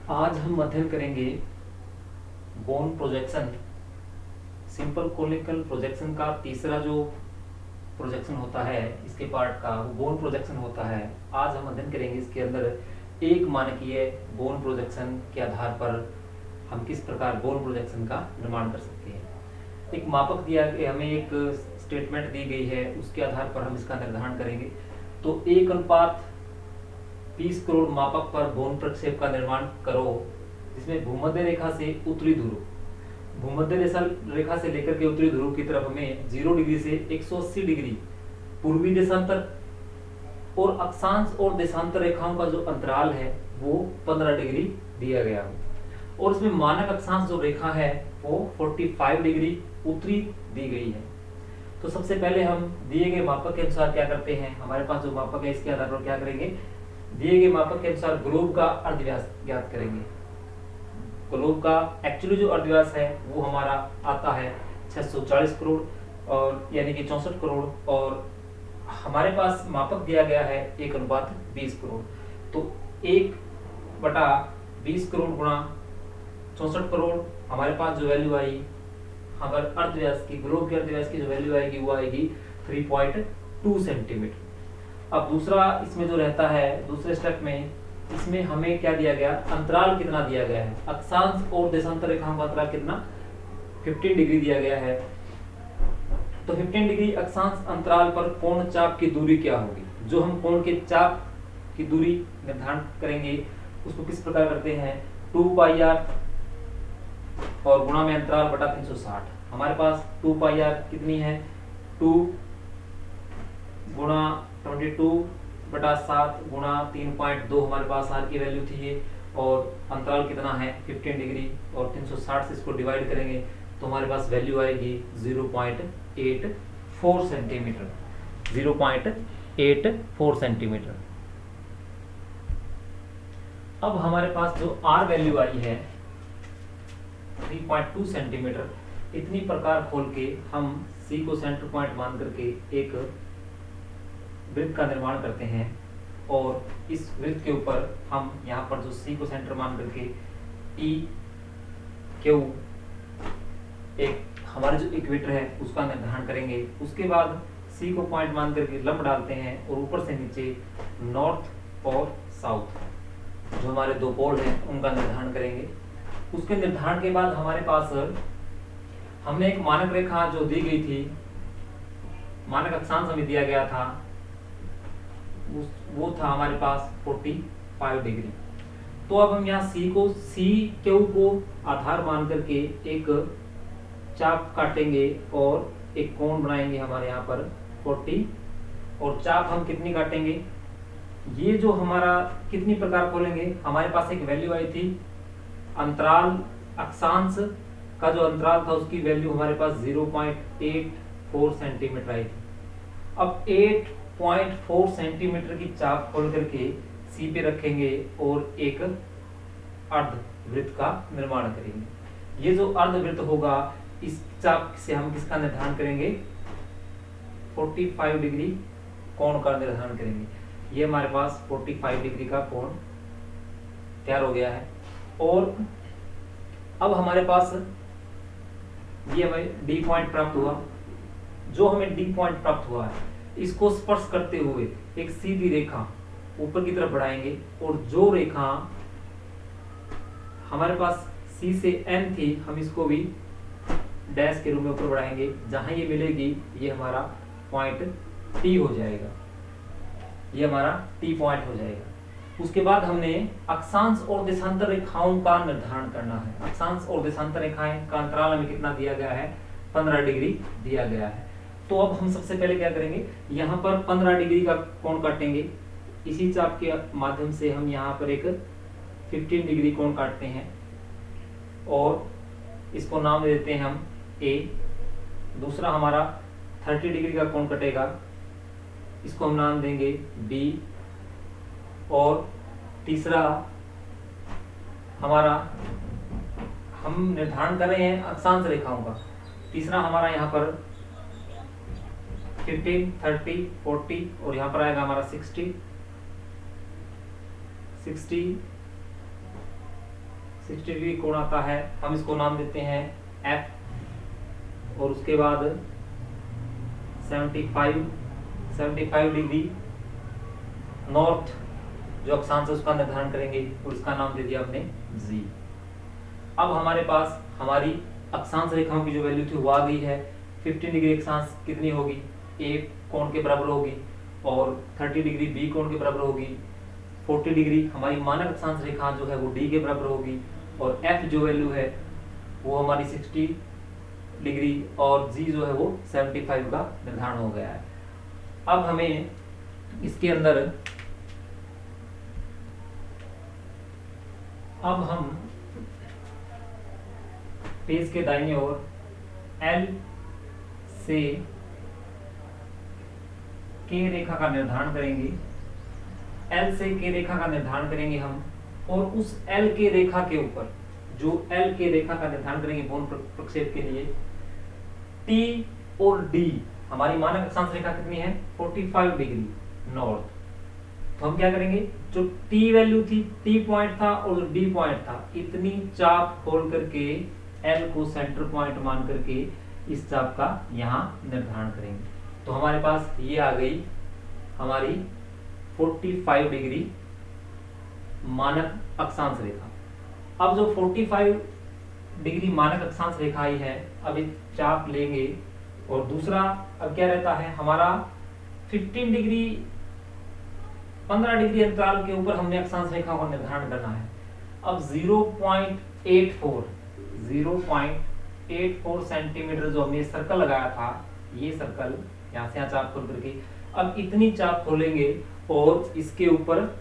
आज हम अध्ययन करेंगे bone projection. Simple conical projection का तीसरा जो प्रोजेक्शन होता है, इसके पार्ट का वो बोन प्रोजेक्शन होता है। आज हम अध्ययन करेंगे इसके अंदर एक मानकीय बोन प्रोजेक्शन के आधार पर हम किस प्रकार बोन प्रोजेक्शन का निर्माण कर सकते हैं। एक मापक दिया गया, हमें एक स्टेटमेंट दी गई है, उसके आधार पर हम इसका निर्धारण करेंगे। तो 1:20 करोड़ मापक पर बोन प्रक्षेप का निर्माण करो, जिसमें भूमध्य रेखा से उत्तरी ध्रुव, भूमध्य रेखा से लेकर के उत्तरी ध्रुव की तरफ हमें 0 डिग्री से 180 डिग्री पूर्वी देशांतर और अक्षांश और देशांतर रेखाओं का जो अंतराल है वो 15 डिग्री दिया गया हो, और इसमें मानक अक्षांश जो रेखा है वो 45 डिग्री उत्तरी दी गई है। तो सबसे पहले हम दिए गए मापक के अनुसार क्या करते हैं, हमारे पास जो मापक है इसके आधार पर क्या करेंगे, दिए गए मापक के अनुसार ग्लोब का अर्धव्यास ज्ञात करेंगे। ग्लोब का एक्चुअली जो अर्धव्यास है वो हमारा आता है 640 करोड़, और यानी कि 64 करोड़, और हमारे पास मापक दिया गया है 1:20 करोड़। तो 1/20 करोड़ गुणा 64 करोड़, हमारे पास जो वैल्यू आई, अगर अर्धव्यास की, ग्लोब के अर्धव्यास की जो वैल्यू आएगी वो आएगी 3.2 सेंटीमीटर। अब दूसरा इसमें जो रहता है, दूसरे स्टेप में इसमें हमें क्या दिया गया, अंतराल कितना दिया गया है, अक्षांश और देशांतर रेखाओं का अंतराल कितना, 15 डिग्री दिया गया है। तो 15 डिग्री अक्षांश अंतराल पर कोण चाप की दूरी क्या होगी। जो हम कोण के चाप की दूरी निर्धारण करेंगे उसको किस प्रकार करते हैं, 2πr और गुणा में अंतराल बटा 360। हमारे पास 2πr कितनी है, 2 गुणा 22/7 गुणा 3.2 हमारे पास आर की वैल्यू थी ये, और अंतराल कितना है 15 डिग्री, और 360 से इसको डिवाइड करेंगे तो हमारे पास वैल्यू आएगी 0.84 सेंटीमीटर, 0.84 सेंटीमीटर। अब हमारे पास जो आर वैल्यू आई है 3.2 सेंटीमीटर, इतनी प्रकार खोल के हम सी को सेंटर पॉइंट मान करके एक वृत्त का निर्माण करते हैं, और इस वृत्त के ऊपर हम यहाँ पर जो सी को सेंटर मान करके ई क्यू एक हमारे जो इक्वेटर है उसका निर्धारण करेंगे। उसके बाद सी को पॉइंट मान करके लंब डालते हैं, और ऊपर से नीचे नॉर्थ और साउथ जो हमारे दो पोल हैं उनका निर्धारण करेंगे। उसके निर्धारण के बाद हमारे पास हमने एक मानक रेखा जो दी गई थी, मानक अक्षांश हमें दिया गया था, वो था हमारे पास 45 डिग्री। तो अब हम यहाँ सी क्यू को आधार मान करके एक चाप काटेंगे और एक कोण बनाएंगे हमारे यहाँ पर 40, और चाप हम कितनी काटेंगे, ये जो हमारा कितनी प्रकार खोलेंगे, हमारे पास एक वैल्यू आई थी अंतराल, अक्षांश का जो अंतराल था उसकी वैल्यू हमारे पास 0.84 सेंटीमीटर आई थी। अब 8.4 सेंटीमीटर की चाप खोल करके सी पे रखेंगे और एक अर्धवृत्त का निर्माण करेंगे। ये जो अर्धवृत्त होगा, इस चाप से हम किसका निर्धारण करेंगे, 45 डिग्री कोण का निर्धारण करेंगे। ये हमारे पास 45 डिग्री का कोण तैयार हो गया है। और अब हमारे पास ये हमें डी पॉइंट प्राप्त हुआ। जो हमें डी पॉइंट प्राप्त हुआ है इसको स्पर्श करते हुए एक सीधी रेखा ऊपर की तरफ बढ़ाएंगे, और जो रेखा हमारे पास सी से एन थी हम इसको भी डैश के रूप में ऊपर बढ़ाएंगे। जहां ये मिलेगी ये हमारा पॉइंट टी हो जाएगा, ये हमारा टी पॉइंट हो जाएगा। उसके बाद हमने अक्षांश और देशांतर रेखाओं का निर्धारण करना है। अक्षांश और देशांतर रेखाएं का अंतराल हमें कितना दिया गया है, 15 डिग्री दिया गया है। तो अब हम सबसे पहले क्या करेंगे, यहाँ पर 15 डिग्री का कोण काटेंगे। इसी चाप के माध्यम से हम यहाँ पर एक 15 डिग्री कोण काटते हैं, और इसको नाम दे देते हैं हम ए। दूसरा हमारा 30 डिग्री का कोण कटेगा, इसको हम नाम देंगे बी। और तीसरा हमारा, हम निर्धारण कर रहे हैं अक्षांश रेखाओं का, तीसरा हमारा यहाँ पर 15, 30, 40, और यहाँ पर आएगा हमारा 60, 60 डिग्री कोण आता है, हम इसको नाम देते हैं F, और उसके बाद 75 डिग्री नॉर्थ जो अक्षांश है उसका निर्धारण करेंगे और इसका नाम दे दिया हमने G। अब हमारे पास हमारी अक्षांश रेखाओं की जो वैल्यू थी वो आ गई है। 15 डिग्री अक्षांश कितनी होगी, A कोण के बराबर होगी, और 30 डिग्री B कोण के बराबर होगी। 40 डिग्री हमारी मानक अक्षांश रेखा जो है वो D के बराबर होगी, और F जो वैल्यू है वो हमारी 60 डिग्री और G जो है वो 75 का निर्धारण हो गया है। अब हमें इसके अंदर अब हम पेज के दाहिने ओर L से K रेखा का निर्धारण करेंगे। L से K रेखा का निर्धारण करेंगे हम, और उस L के रेखा के ऊपर जो L के रेखा का निर्धारण करेंगे कोण प्रक्षेप के लिए, T और D हमारी मानक अक्षांश रेखा कितनी है 45 डिग्री नॉर्थ। तो हम क्या करेंगे, जो T वैल्यू थी, T पॉइंट था और D पॉइंट था, इतनी चाप खोल करके L को सेंटर पॉइंट मान करके इस चाप का यहाँ निर्धारण करेंगे। तो हमारे पास ये आ गई हमारी 45 डिग्री मानक अक्षांश रेखा। अब जो 45 डिग्री मानक अक्षांश रेखा ही है, अब एक चाप लेंगे, और दूसरा अब क्या रहता है हमारा 15 डिग्री अंतराल के ऊपर हमने अक्षांश रेखा को निर्धारण करना है। अब 0.84 सेंटीमीटर जो हमने सर्कल लगाया था, ये सर्कल यहाँ से यहाँ चाप खोल करके अब इतनी चाप खोलेंगे, और इसके ऊपर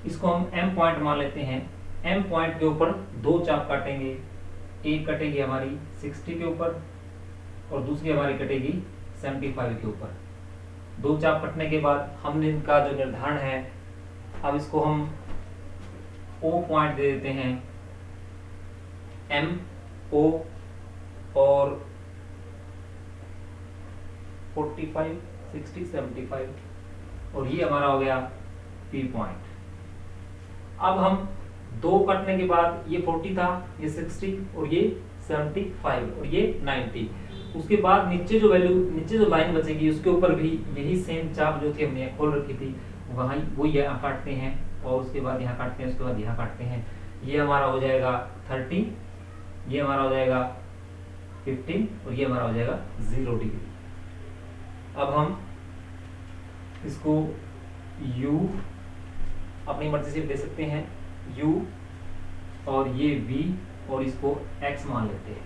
इसको हम M पॉइंट मान लेते हैं। M पॉइंट के ऊपर दो चाप काटेंगे, एक कटेगी हमारी 60 के ऊपर और दूसरी हमारी कटेगी 75 के ऊपर। दो चाप कटने के बाद हमने इनका जो निर्धारण है, अब इसको हम O पॉइंट दे देते हैं, M O, और 45 60 75, और ये हमारा हो गया P पॉइंट। अब हम दो कटने के बाद ये 40 था, ये 60 और ये 75 और ये 90, उसके बाद नीचे जो लाइन बचेगी उसके ऊपर भी यही सेम चाप जो थी हमने खोल रखी थी वही वो यहाँ काटते हैं, और उसके बाद यहाँ काटते हैं, उसके बाद यहाँ काटते हैं। ये हमारा हो जाएगा 30, ये हमारा हो जाएगा 15 और ये हमारा हो जाएगा 0 डिग्री। अब हम इसको U अपनी मर्जी से दे सकते हैं, U, और ये V, और इसको X मान लेते हैं,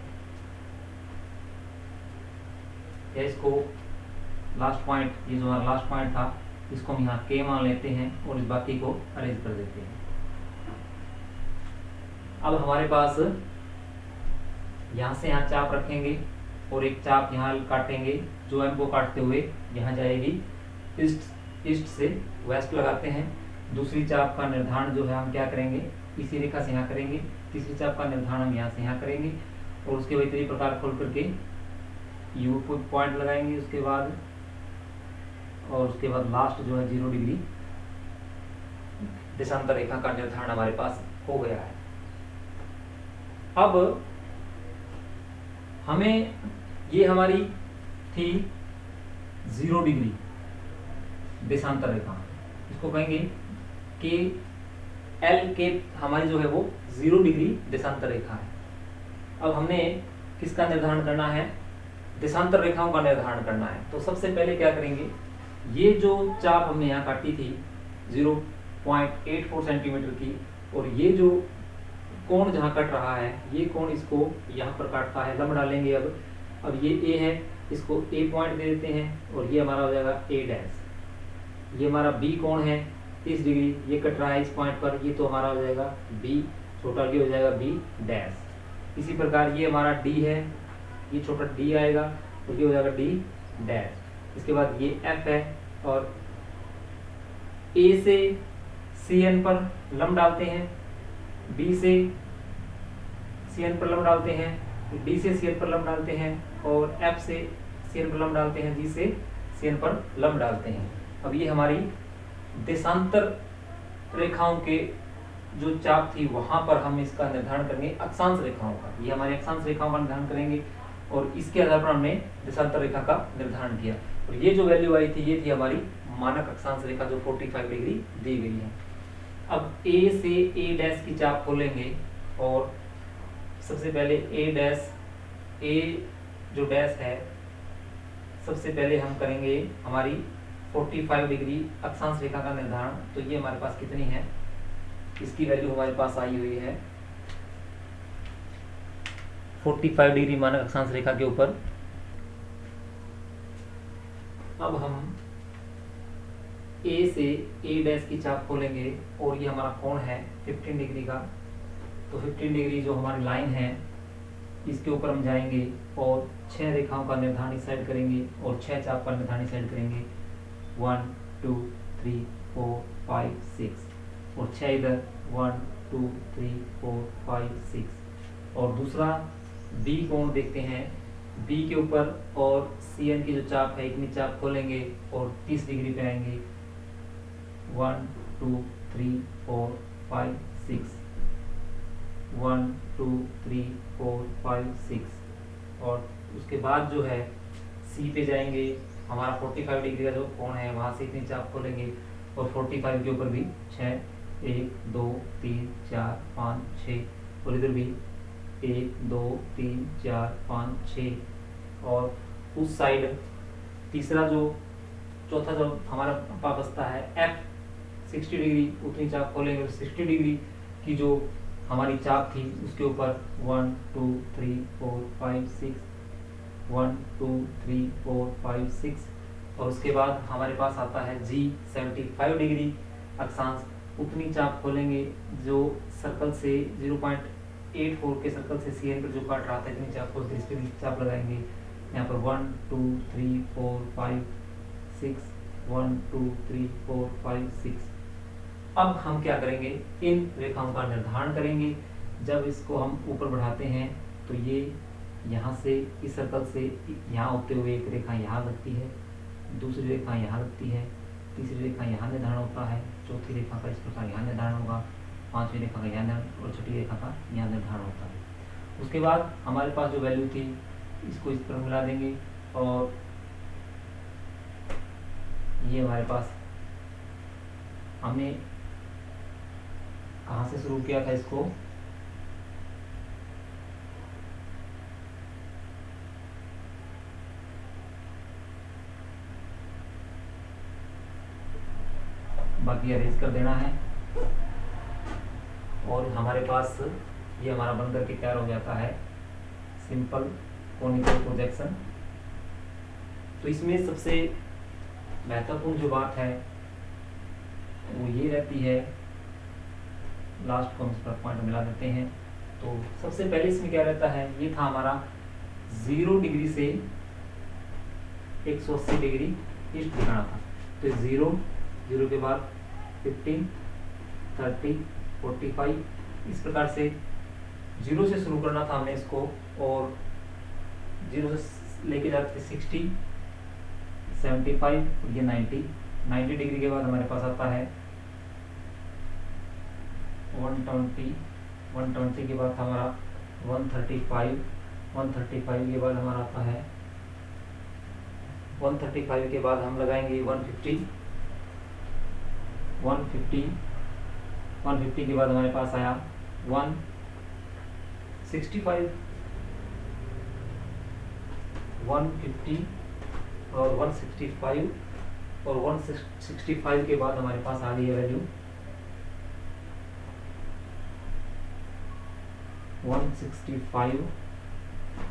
या इसको लास्ट पॉइंट, ये जो हमारा लास्ट पॉइंट था इसको हम यहाँ K मान लेते हैं, और इस बाकी को अरेंज कर देते हैं। अब हमारे पास यहाँ से यहाँ चाप रखेंगे और एक चाप यहाँ काटेंगे, जो M को काटते हुए यहाँ जाएगी ईस्ट से वेस्ट लगाते हैं। दूसरी चाप का निर्धारण जो है हम क्या करेंगे, इसी रेखा से यहाँ करेंगे। तीसरी चाप का निर्धारण हम यहाँ से यहाँ करेंगे, और उसके विपरीत प्रकार खोल करके U पॉइंट लगाएंगे उसके बाद, और उसके बाद लास्ट जो है 0 डिग्री देशांतर रेखा का निर्धारण हमारे पास हो गया है। अब हमें ये हमारी थी 0 डिग्री देशांतर रेखा, इसको कहेंगे कि L के हमारी जो है वो 0 डिग्री देशांतर रेखा है। अब हमने किसका निर्धारण करना है, देशांतर रेखाओं का निर्धारण करना है। तो सबसे पहले क्या करेंगे, ये जो चाप हमने यहाँ काटी थी 0.84 सेंटीमीटर की, और ये जो कोण जहाँ कट रहा है ये कोण इसको यहाँ पर काटता है, लंब डालेंगे। अब ये A है, इसको A पॉइंट दे देते हैं, और ये हमारा हो जाएगा A डैश। ये हमारा B कोण है 30 डिग्री, ये कट रहा है इस पॉइंट पर, ये तो हमारा हो जाएगा B, छोटा D हो जाएगा B डैश। इसी प्रकार ये हमारा D है, ये छोटा D आएगा, तो ये हो जाएगा D डैश। इसके बाद ये F है, और A से CN पर लंब डालते हैं, B से CN पर लंब डालते हैं, D से CN पर लंब डालते हैं, और F से CN पर लंब डालते हैं, G से CN पर लंब डालते हैं। अब ये हमारी देशांतर रेखाओं के जो चाप थी वहां पर हम इसका निर्धारण करेंगे अक्षांश रेखाओं का। ये हमारी अक्षांश रेखाओं का निर्धारण करेंगे और इसके आधार पर हमने देशांतर रेखा का निर्धारण किया। और ये जो वैल्यू आई थी ये थी हमारी मानक अक्षांश रेखा जो 45 डिग्री दी गई है। अब ए से ए डैश की चाप खोलेंगे और सबसे पहले ए जो डैश है सबसे पहले हम करेंगे हमारी 45 डिग्री अक्षांश रेखा का निर्धारण। तो ये हमारे पास कितनी है, इसकी वैल्यू हमारे पास आई हुई है 45 डिग्री मानक अक्षांश रेखा के ऊपर। अब हम ए से ए डैश की चाप खोलेंगे और ये हमारा कोण है 15 डिग्री का। तो 15 डिग्री जो हमारी लाइन है इसके ऊपर हम जाएंगे और 6 रेखाओं का निर्धारण इस साइड करेंगे और 6 चाप का निर्धारण इस साइड करेंगे 1 2 3 4 5 6 और 6 इधर 1 2 3 4 5 6। और दूसरा बी कोण देखते हैं, बी के ऊपर और सी एन की जो चाप है इतनी चाप खोलेंगे और 30 डिग्री पे आएंगे 1 2 3 4 5 6 1 2 3 4 5 6। और उसके बाद जो है सी पे जाएंगे, हमारा 45 डिग्री का जो कोण है वहाँ से इतनी चाप खोलेंगे और 45 के ऊपर भी 6 1 2 3 4 5 6 और इधर भी 1 2 3 4 5 6। और उस साइड तीसरा जो चौथा जो हमारा पा बचता है एफ 60 डिग्री उतनी चाप खोलेंगे और 60 डिग्री की जो हमारी चाप थी उसके ऊपर 1 2 3 4 5 6 1 2 3 4 5 6। और उसके बाद हमारे पास आता है जी 75 डिग्री अक्षांश, उतनी चाप खोलेंगे जो सर्कल से 0.84 के सर्कल से सी एन पर जो काट रहा था इतनी चाप खोल के इस पर चाप लगाएंगे। यहाँ पर 1 2 3 4 5 6 1 2 3 4 5 6। अब हम क्या करेंगे, इन रेखाओं का निर्धारण करेंगे। जब इसको हम ऊपर बढ़ाते हैं तो ये यहाँ से इस सर्कल से यहाँ होते हुए एक रेखा यहाँ लगती है, दूसरी रेखा यहाँ लगती है, तीसरी रेखा यहाँ निर्धारण होता है, चौथी रेखा का इस प्रकार यहाँ निर्धारण होगा, पांचवी रेखा का यहाँ निर्धारण और छठी रेखा का यहाँ निर्धारण होता है। उसके बाद हमारे पास जो वैल्यू थी इसको इस पर मिला देंगे और ये हमारे पास हमने कहाँ से शुरू किया था इसको, बाकी अरेंज कर देना है और हमारे पास ये हमारा बनकर के तैयार हो जाता है सिंपल कोनिकल प्रोजेक्शन। तो इसमें सबसे महत्वपूर्ण जो बात है वो ये रहती है, लास्ट को हम इस पर पॉइंट मिला देते हैं। तो सबसे पहले इसमें क्या रहता है, ये था हमारा 0 डिग्री से 180 डिग्री ईस्ट दिखाना था। तो 0 के बाद 15 30 45 इस प्रकार से 0 से शुरू करना था हमने इसको और 0 से लेके जाते 60 75 ये 90 डिग्री के बाद हमारे पास आता है 120 के बाद हमारा 135 के बाद हमारा आता है 135 के बाद हम लगाएंगे 150 के बाद हमारे पास आया 165 150 और 165 और 165 के बाद हमारे पास आ गई है वैल्यू 165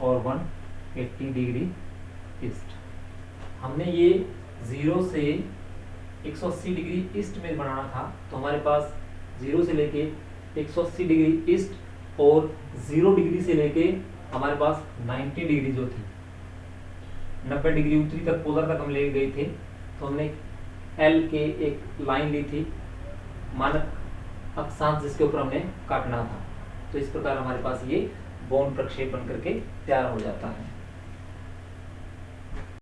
और 180 डिग्री ईस्ट। हमने ये 0 से 180 डिग्री ईस्ट में बनाना था, तो हमारे पास 0 से लेके 180 डिग्री ईस्ट और 0 डिग्री से लेके हमारे पास 90 डिग्री जो थी 90 डिग्री उत्तरी तक पोलर तक हम ले गए थे। तो हमने एल के एक लाइन ली थी मानक अक्षांश जिसके ऊपर हमने काटना था। तो इस प्रकार हमारे पास ये बॉन्ड प्रक्षेप बन करके तैयार हो जाता है।